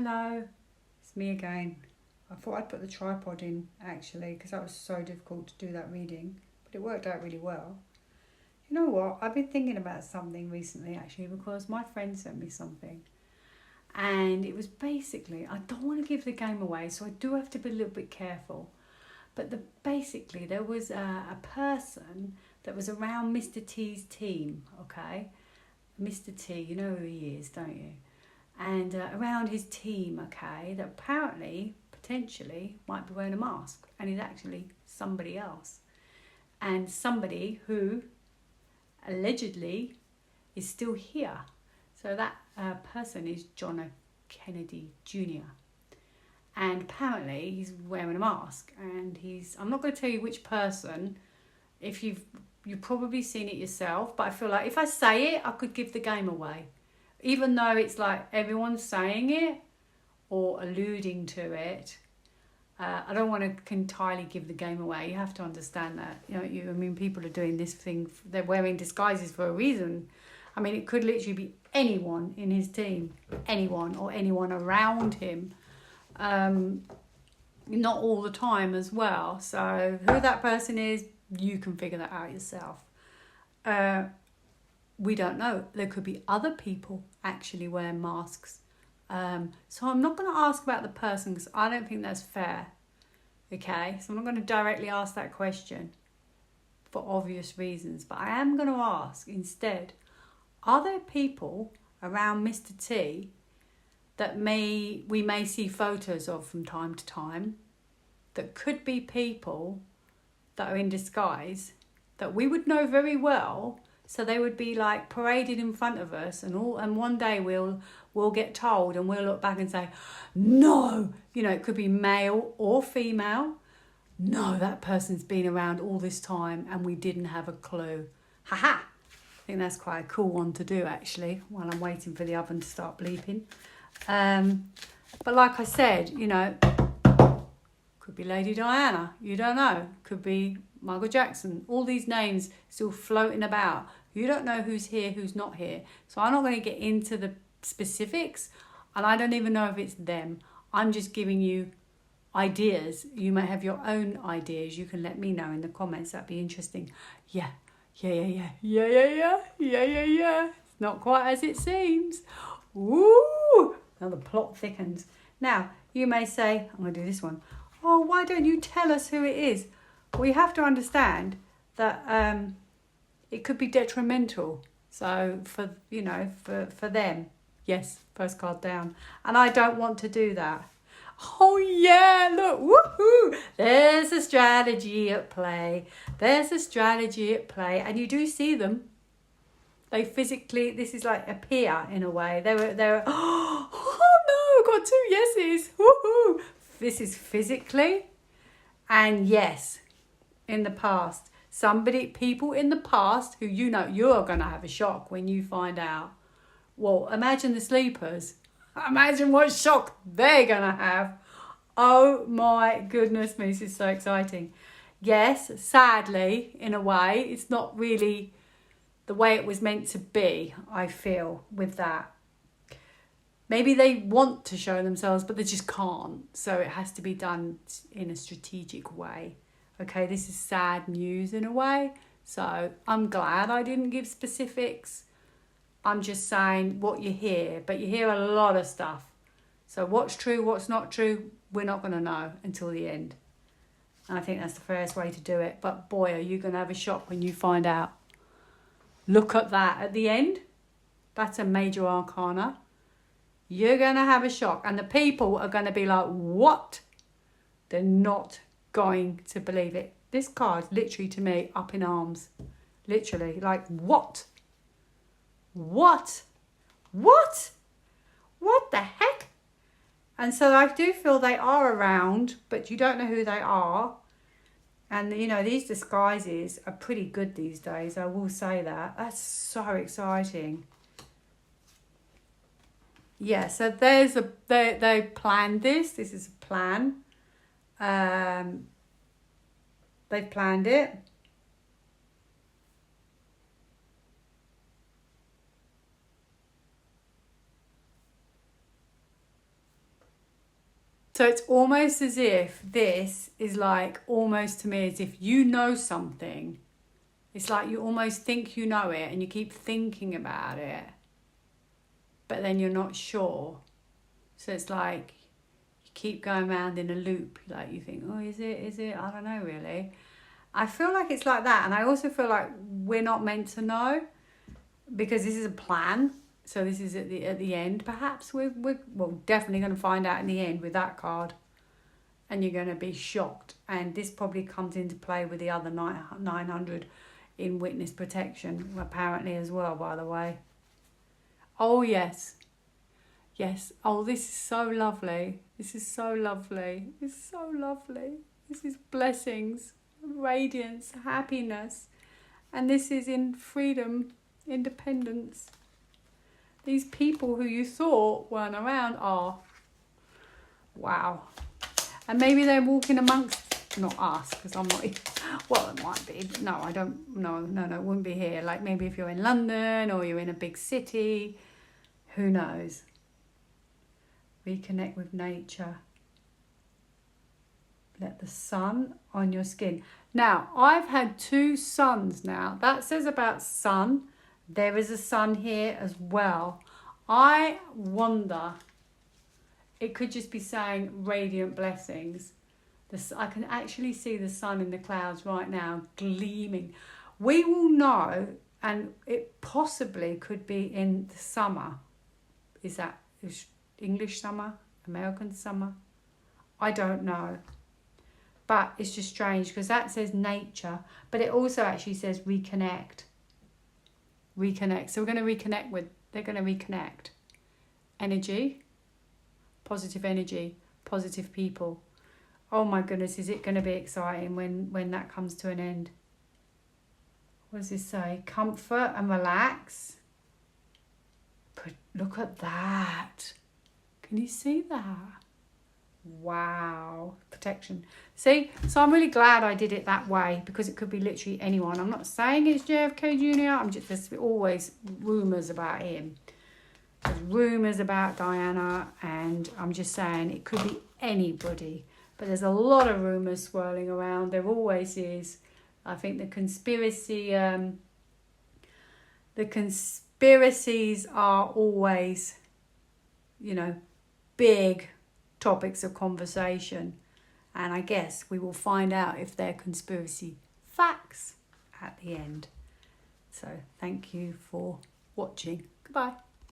Hello, it's me again. I thought I'd put the tripod in actually because that was so difficult to do that reading, but it worked out really well. You know what? I've been thinking about something recently actually because my friend sent me something, and it was basically, I don't want to give the game away, so I do have to be a little bit careful. But basically there was a person that was around Mr. T's team, okay? Mr. T, you know who he is, don't you? And around his team, okay, that apparently, potentially, might be wearing a mask, and he's actually somebody else. And somebody who allegedly is still here. So that person is John F. Kennedy Junior. And apparently he's wearing a mask, and I'm not going to tell you which person. If you've probably seen it yourself, but I feel like if I say it, I could give the game away. Even though it's like everyone's saying it or alluding to it, I don't want to entirely give the game away. You have to understand that. I mean, people are doing this thing. They're wearing disguises for a reason. I mean, it could literally be anyone in his team, anyone or anyone around him. Not all the time as well. So who that person is, you can figure that out yourself. We don't know. There could be other people actually wearing masks. So I'm not going to ask about the person because I don't think that's fair. Okay, so I'm not going to directly ask that question for obvious reasons. But I am going to ask instead, are there people around Mr. T that we may see photos of from time to time that could be people that are in disguise that we would know very well? So they would be like paraded in front of us, and one day we'll get told, and we'll look back and say, no, it could be male or female. No, that person's been around all this time and we didn't have a clue. Haha. I think that's quite a cool one to do actually, while I'm waiting for the oven to start bleeping. But like I said, could be Lady Diana, you don't know. Could be Michael Jackson. All these names still floating about. You don't know who's here, who's not here. So I'm not going to get into the specifics, and I don't even know if it's them. I'm just giving you ideas. You may have your own ideas. You can let me know in the comments. That'd be interesting. Yeah. It's not quite as it seems. Woo! Now the plot thickens. Now, you may say, I'm going to do this one. Oh, why don't you tell us who it is? Well, you have to understand that it could be detrimental. So for them, yes, first card down. And I don't want to do that. Oh yeah, look, woohoo! There's a strategy at play. And you do see them. They physically, this is like appear in a way. They were, oh no, got 2 yeses. Woohoo! This is physically, and yes, in the past. People in the past who you're going to have a shock when you find out. Well, imagine the sleepers. Imagine what shock they're going to have. Oh my goodness me, this is so exciting. Yes, sadly, in a way, it's not really the way it was meant to be, I feel, with that. Maybe they want to show themselves, but they just can't. So it has to be done in a strategic way. Okay, this is sad news in a way. So I'm glad I didn't give specifics. I'm just saying what you hear. But you hear a lot of stuff. So what's true, what's not true, we're not going to know until the end. And I think that's the fairest way to do it. But boy, are you going to have a shock when you find out. Look at that at the end. That's a major arcana. You're going to have a shock. And the people are going to be like, what? They're not going to believe it. This card, literally to me, up in arms. Literally, like, what? What? What? What the heck? And so I do feel they are around, but you don't know who they are. And, these disguises are pretty good these days. I will say that. That's so exciting. Yeah, so they planned this. This is a plan. They've planned it. So it's almost as if this is like, almost to me, as if you know something. It's like you almost think you know it and you keep thinking about it, but then you're not sure. So it's like you keep going around in a loop. Like you think, oh, is it? I don't know really. I feel like it's like that. And I also feel like we're not meant to know, because this is a plan. So this is at the end. Perhaps we're definitely going to find out in the end with that card. And you're going to be shocked. And this probably comes into play with the other 900 in witness protection, apparently, as well, by the way. Oh, yes. Yes. Oh, this is so lovely. This is so lovely. It's so lovely. This is blessings, radiance, happiness. And this is in freedom, independence. These people who you thought weren't around are. Wow. And maybe they're walking amongst, not us, because I'm not, well, it might be. No, I don't, no, it wouldn't be here. Like maybe if you're in London or you're in a big city, who knows? Reconnect with nature. Let the sun on your skin. Now, I've had 2 suns now. That says about sun. There is a sun here as well. I wonder, it could just be saying radiant blessings. I can actually see the sun in the clouds right now, gleaming. We will know, and it possibly could be in the summer. Is that English summer? American summer? I don't know. But it's just strange because that says nature, but it also actually says reconnect. Reconnect. So we're going to reconnect with, they're going to reconnect. Energy, positive energy, positive people. Oh my goodness, is it going to be exciting when that comes to an end? What does this say? Comfort and relax. But look at that. Can you see that? Wow. Protection. See? So I'm really glad I did it that way, because it could be literally anyone. I'm not saying it's JFK Junior. I'm just, there's always rumours about him. There's rumours about Diana, and I'm just saying it could be anybody. But there's a lot of rumours swirling around. There always is. I think the conspiracies are always, big topics of conversation. And I guess we will find out if they're conspiracy facts at the end. So thank you for watching. Goodbye.